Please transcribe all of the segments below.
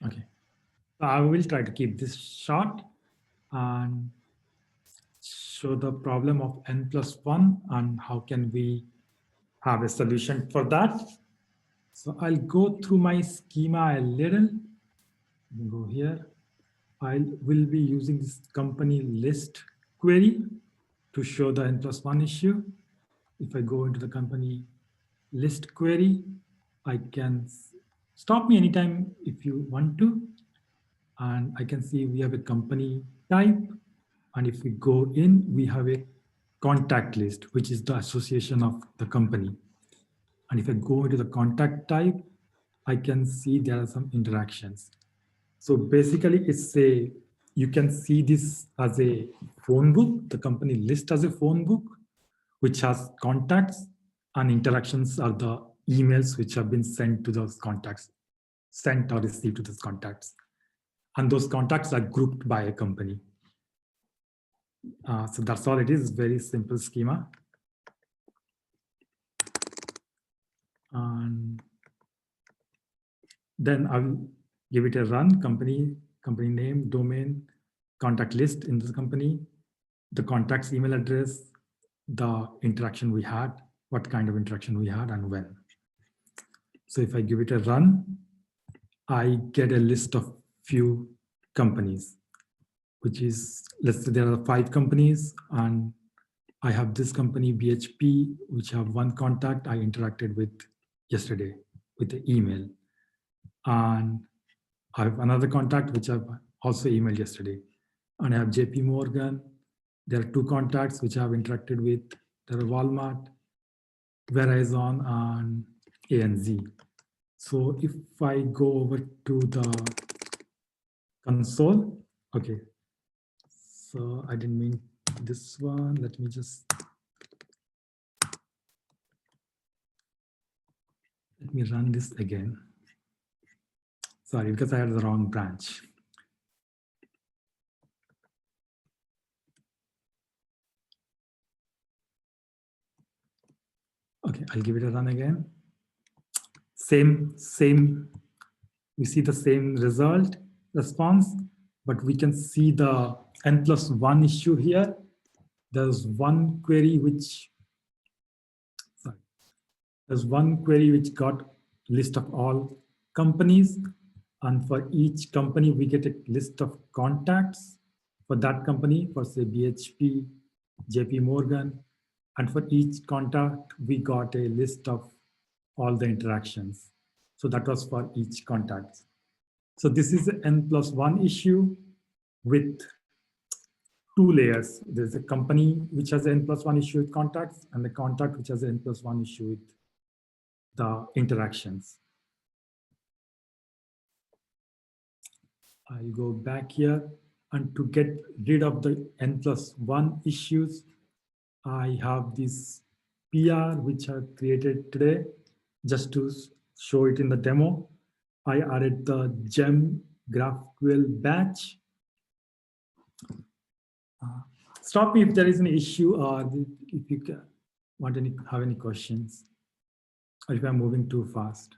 Okay, so I will try to keep this short and show the problem of N+1 and how can we have a solution for that. So I'll go through my schema a little. Go here. I will be using this company list query to show the N+1 issue. If I go into the company list query, I can stop me anytime if you want to. And I can see we have a company type. And if we go in, we have a contact list, which is the association of the company. And if I go into the contact type, I can see there are some interactions. So basically it's you can see this as a phone book, the company list as a phone book, which has contacts, and interactions are the emails which have been sent to those contacts, sent or received to those contacts. And those contacts are grouped by a company. So that's all it is, very simple schema. And then I'll give it a run, company name, domain, contact list in this company, the contact's email address, the interaction we had, what kind of interaction we had and when. So if I give it a run, I get a list of few companies, which is, let's say there are 5 companies and I have this company BHP, which have one contact I interacted with yesterday with the email. And I have another contact, which I've also emailed yesterday. And I have JP Morgan. There are 2 contacts which I have interacted with. There are Walmart, Verizon, and ANZ. So if I go over to the console, okay. So I didn't mean this one. Let me run this again. Sorry, because I had the wrong branch. Okay, I'll give it a run again. Same, we see the same response, but we can see the N+1 issue here. There's one query which got list of all companies, and for each company we get a list of contacts for that company, for say BHP, JP Morgan, and for each contact we got a list of all the interactions. So that was for each contact. So this is an N+1 issue with 2 layers. There's a company which has an N+1 issue with contacts, and the contact which has an N+1 issue with the interactions. I'll go back here, and to get rid of the N+1 issues, I have this PR which I created today just to show it in the demo. I added the gem GraphQL-batch. Stop me if there is an issue or if you have any questions, or if I'm moving too fast.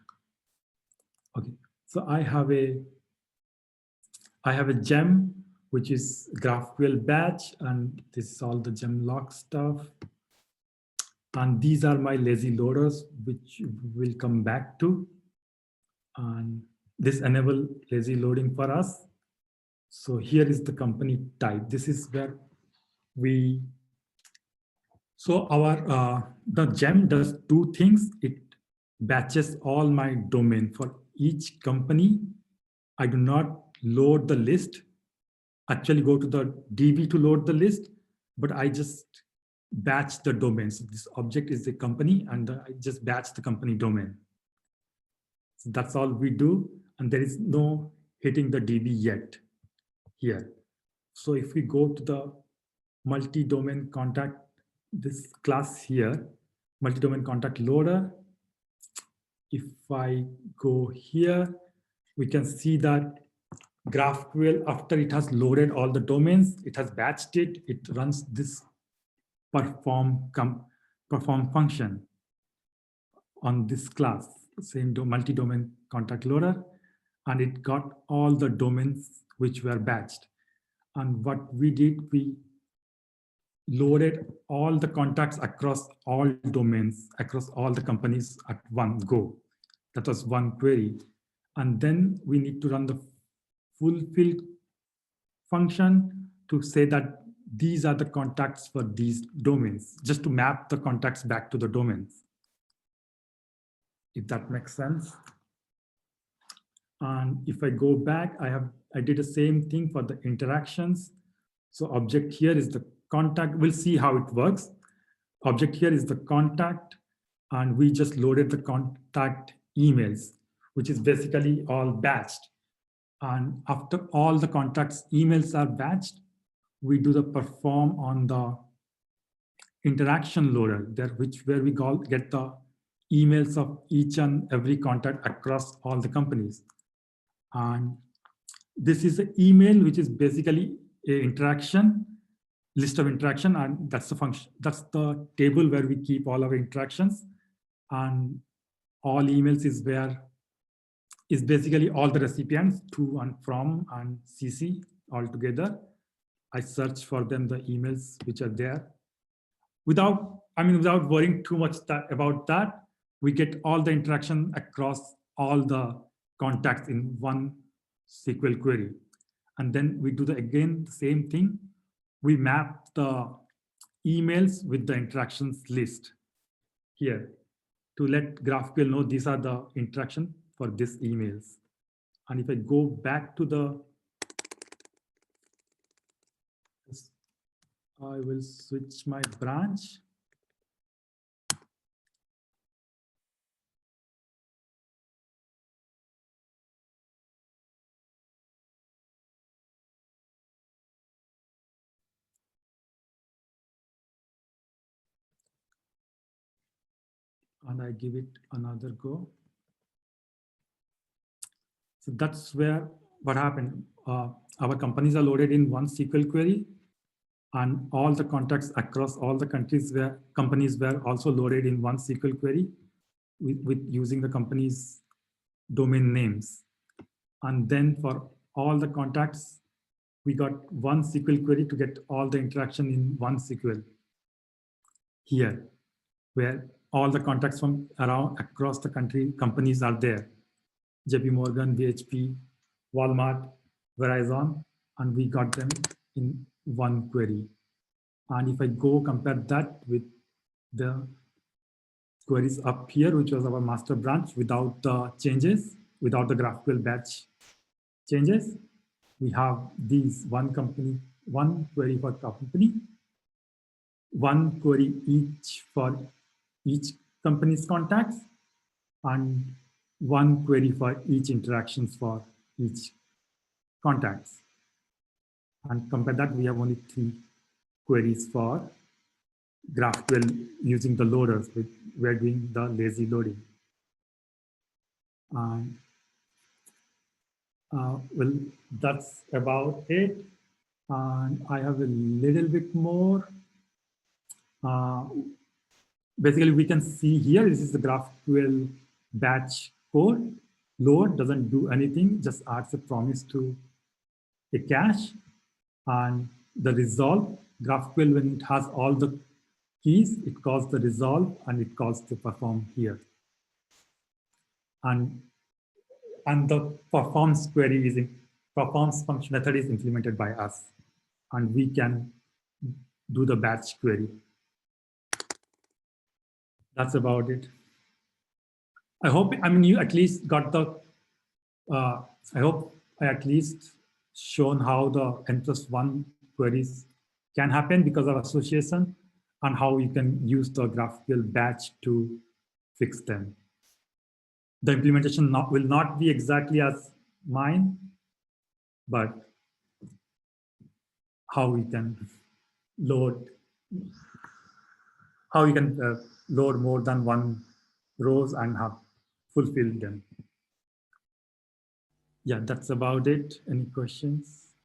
Okay, so I have a gem which is GraphQL-batch, and this is all the gem log stuff. And these are my lazy loaders, which we'll come back to. And this enable lazy loading for us. So here is the company type. This is where the gem does 2 things. It batches all my domain for each company. I do not load the list, actually go to the DB to load the list, but I just batch the domain. So this object is the company, and I just batch the company domain. So that's all we do, and there is no hitting the DB yet here. So if we go to the multi-domain contact, this class here, multi-domain contact loader, if I go here, we can see that GraphQL, after it has loaded all the domains, it has batched it, it runs this perform function on this class, same multi-domain contact loader. and it got all the domains which were batched. And what we did, we loaded all the contacts across all domains, across all the companies at one go. That was one query. And then we need to run the fulfill function to say that these are the contacts for these domains, just to map the contacts back to the domains. If that makes sense. And if I go back, I did the same thing for the interactions. So object here is the contact. We'll see how it works. Object here is the contact, and we just loaded the contact emails, which is basically all batched. And after all the contacts emails are batched, we do the perform on the interaction loader there, where we get the emails of each and every contact across all the companies. And this is an email, which is basically a interaction, list of interaction, and that's the function. That's the table where we keep all our interactions. And all emails is basically all the recipients to and from and CC all together. I search for them, the emails which are there. Without worrying too much about that, we get all the interaction across all the contacts in one SQL query. And then we do again the same thing. We map the emails with the interactions list here to let GraphQL know these are the interaction for these emails. And if I go back to I will switch my branch. And I give it another go. So that's where what happened. Our companies are loaded in one SQL query, and all the contacts across all the companies were also loaded in one SQL query with using the company's domain names. And then for all the contacts, we got one SQL query to get all the interaction in one SQL here, where all the contacts from around across the country companies are there. JP Morgan, BHP, Walmart, Verizon, and we got them in one query. And if I go compare that with the queries up here, which was our master branch without the changes, without the Graphql-batch changes, we have these one query for company, one query each for each company's contacts, and one query for each interactions for each contacts. And compare that, we have only 3 queries for GraphQL using the loaders. We're doing the lazy loading. And well, that's about it. And I have a little bit more. Basically, we can see here, this is the GraphQL batch code. Load doesn't do anything, just adds a promise to a cache. And the resolve, GraphQL, when it has all the keys, it calls the resolve and it calls the perform here. And the performs query performs function method is implemented by us, and we can do the batch query. That's about it. I hope, you at least got the, I hope I at least shown how the N+1 queries can happen because of association, and how you can use the GraphQL batch to fix them. The implementation will not be exactly as mine, but how we can load, load more than one rows and have fulfilled them. Yeah, that's about it. Any questions?